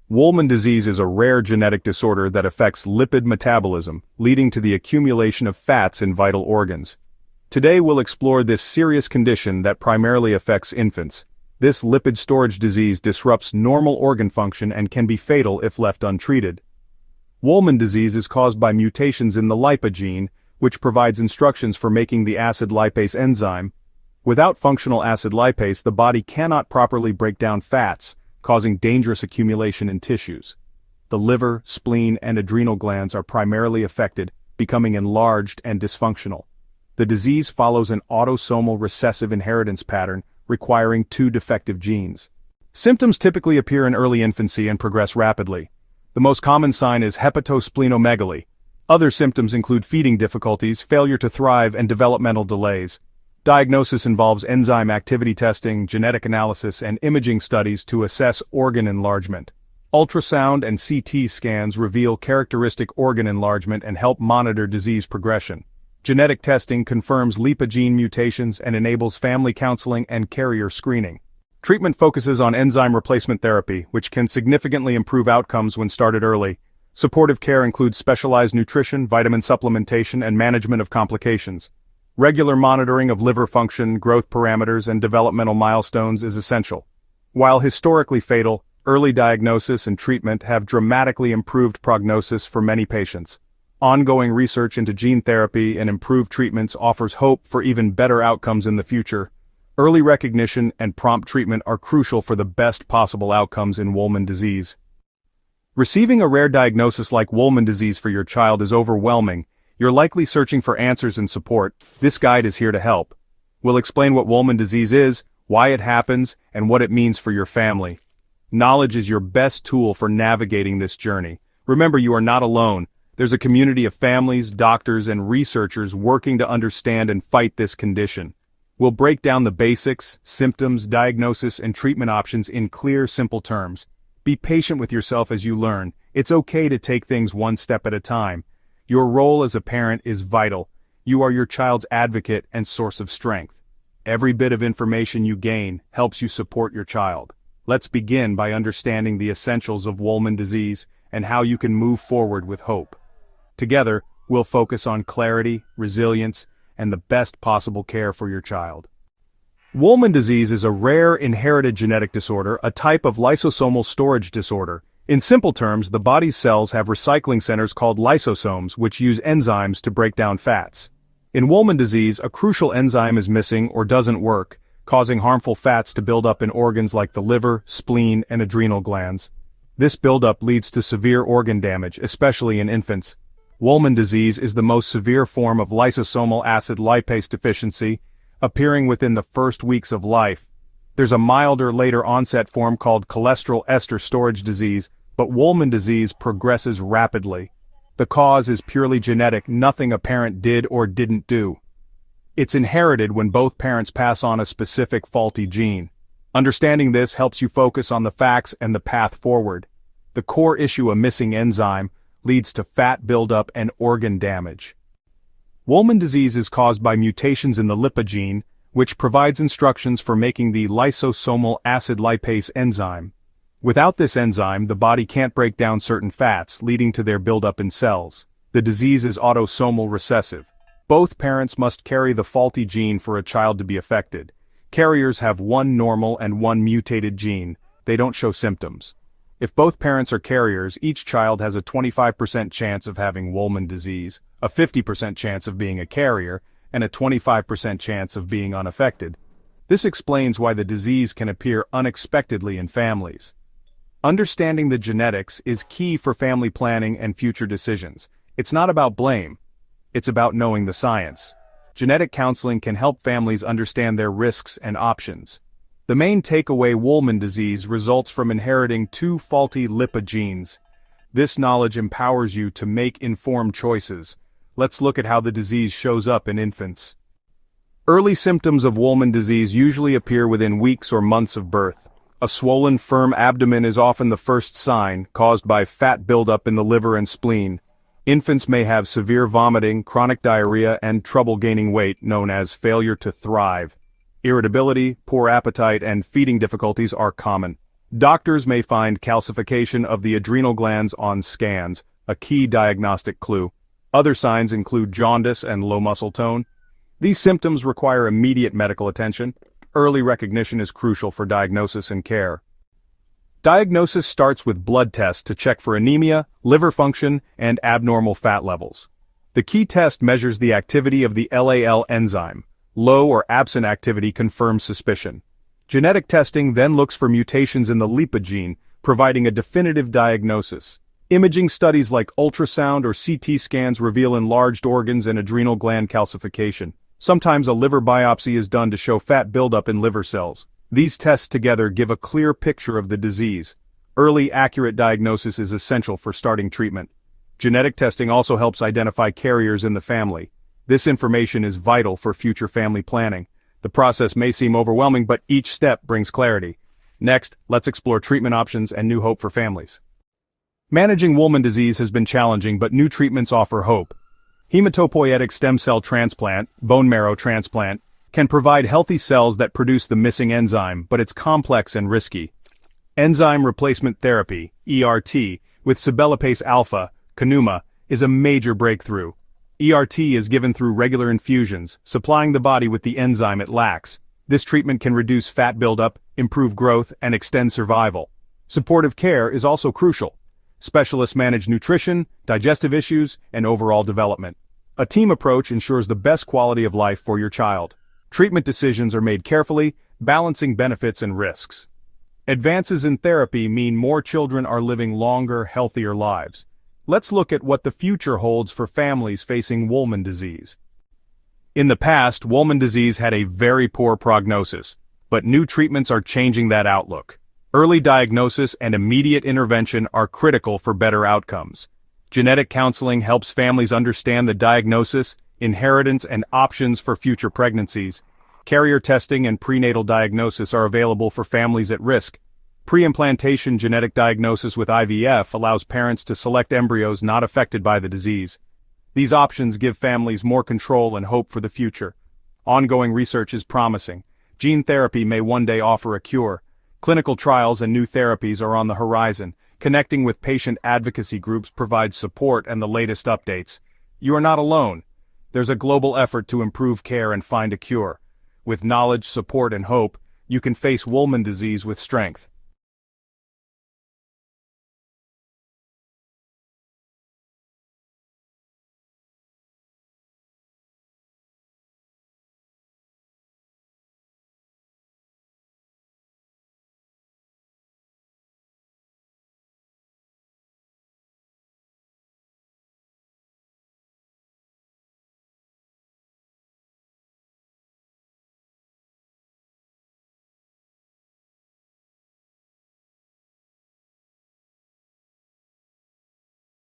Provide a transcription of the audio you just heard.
Wolman disease is a rare genetic disorder that affects lipid metabolism, leading to the accumulation of fats in vital organs. Today we'll explore this serious condition that primarily affects infants. This lipid storage disease disrupts normal organ function and can be fatal if left untreated. Wolman disease is caused by mutations in the LIPA gene, which provides instructions for making the acid lipase enzyme. Without functional acid lipase, the body cannot properly break down fats, causing dangerous accumulation in tissues. The liver, spleen, and adrenal glands are primarily affected, becoming enlarged and dysfunctional. The disease follows an autosomal recessive inheritance pattern, requiring two defective genes. Symptoms typically appear in early infancy and progress rapidly. The most common sign is hepatosplenomegaly. Other symptoms include feeding difficulties, failure to thrive, and developmental delays. Diagnosis involves enzyme activity testing, genetic analysis, and imaging studies to assess organ enlargement. Ultrasound and CT scans reveal characteristic organ enlargement and help monitor disease progression. Genetic testing confirms LIPA gene mutations and enables family counseling and carrier screening. Treatment focuses on enzyme replacement therapy, which can significantly improve outcomes when started early. Supportive care includes specialized nutrition, vitamin supplementation, and management of complications. Regular monitoring of liver function, growth parameters, and developmental milestones is essential. While historically fatal, early diagnosis and treatment have dramatically improved prognosis for many patients. Ongoing research into gene therapy and improved treatments offers hope for even better outcomes in the future. Early recognition and prompt treatment are crucial for the best possible outcomes in Wolman disease. Receiving a rare diagnosis like Wolman disease for your child is overwhelming. You're likely searching for answers and support. This guide is here to help. We'll explain what Wolman disease is, why it happens, and what it means for your family. Knowledge is your best tool for navigating this journey. Remember, you are not alone. There's a community of families, doctors, and researchers working to understand and fight this condition. We'll break down the basics, symptoms, diagnosis, and treatment options in clear, simple terms. Be patient with yourself as you learn. It's okay to take things one step at a time. Your role as a parent is vital. You are your child's advocate and source of strength. Every bit of information you gain helps you support your child. Let's begin by understanding the essentials of Wolman disease and how you can move forward with hope. Together, we'll focus on clarity, resilience, and the best possible care for your child. Wolman disease is a rare inherited genetic disorder, a type of lysosomal storage disorder. In simple terms, the body's cells have recycling centers called lysosomes, which use enzymes to break down fats. In Wolman disease, a crucial enzyme is missing or doesn't work, causing harmful fats to build up in organs like the liver, spleen, and adrenal glands. This buildup leads to severe organ damage, especially in infants. Wolman disease is the most severe form of lysosomal acid lipase deficiency, appearing within the first weeks of life. There's a milder later onset form called cholesterol ester storage disease, but Wolman disease progresses rapidly. The cause is purely genetic, nothing a parent did or didn't do. It's inherited when both parents pass on a specific faulty gene. Understanding this helps you focus on the facts and the path forward. The core issue, a missing enzyme, leads to fat buildup and organ damage. Wolman disease is caused by mutations in the LIPA gene, which provides instructions for making the lysosomal acid lipase enzyme. Without this enzyme, the body can't break down certain fats, leading to their buildup in cells. The disease is autosomal recessive. Both parents must carry the faulty gene for a child to be affected. Carriers have one normal and one mutated gene. They don't show symptoms. If both parents are carriers, each child has a 25% chance of having Wolman disease, a 50% chance of being a carrier, and a 25% chance of being unaffected. This explains why the disease can appear unexpectedly in families. Understanding the genetics is key for family planning and future decisions. It's not about blame. It's about knowing the science. Genetic counseling can help families understand their risks and options. The main takeaway: Wolman disease results from inheriting two faulty LIPA genes. This knowledge empowers you to make informed choices. Let's look at how the disease shows up in infants. Early symptoms of Wolman disease usually appear within weeks or months of birth. A swollen, firm abdomen is often the first sign, caused by fat buildup in the liver and spleen. Infants may have severe vomiting, chronic diarrhea, and trouble gaining weight, known as failure to thrive. Irritability, poor appetite, and feeding difficulties are common. Doctors may find calcification of the adrenal glands on scans, a key diagnostic clue. Other signs include jaundice and low muscle tone. These symptoms require immediate medical attention. Early recognition is crucial for diagnosis and care. Diagnosis starts with blood tests to check for anemia, liver function, and abnormal fat levels. The key test measures the activity of the LAL enzyme. Low or absent activity confirms suspicion. Genetic testing then looks for mutations in the lipid gene, providing a definitive diagnosis. Imaging studies like ultrasound or CT scans reveal enlarged organs and adrenal gland calcification. Sometimes a liver biopsy is done to show fat buildup in liver cells. These tests together give a clear picture of the disease. Early, accurate diagnosis is essential for starting treatment. Genetic testing also helps identify carriers in the family. This information is vital for future family planning. The process may seem overwhelming, but each step brings clarity. Next, let's explore treatment options and new hope for families. Managing Wolman disease has been challenging, but new treatments offer hope. Hematopoietic stem cell transplant, bone marrow transplant, can provide healthy cells that produce the missing enzyme, but it's complex and risky. Enzyme replacement therapy, ERT, with cibalopase alpha, Conuma, is a major breakthrough. ERT is given through regular infusions, supplying the body with the enzyme it lacks. This treatment can reduce fat buildup, improve growth, and extend survival. Supportive care is also crucial. Specialists manage nutrition, digestive issues, and overall development. A team approach ensures the best quality of life for your child. Treatment decisions are made carefully, balancing benefits and risks. Advances in therapy mean more children are living longer, healthier lives. Let's look at what the future holds for families facing Wolman disease. In the past, Wolman disease had a very poor prognosis, but new treatments are changing that outlook. Early diagnosis and immediate intervention are critical for better outcomes. Genetic counseling helps families understand the diagnosis, inheritance, and options for future pregnancies. Carrier testing and prenatal diagnosis are available for families at risk. Pre-implantation genetic diagnosis with IVF allows parents to select embryos not affected by the disease. These options give families more control and hope for the future. Ongoing research is promising. Gene therapy may one day offer a cure. Clinical trials and new therapies are on the horizon. Connecting with patient advocacy groups provides support and the latest updates. You are not alone. There's a global effort to improve care and find a cure. With knowledge, support, and hope, you can face Wolman disease with strength.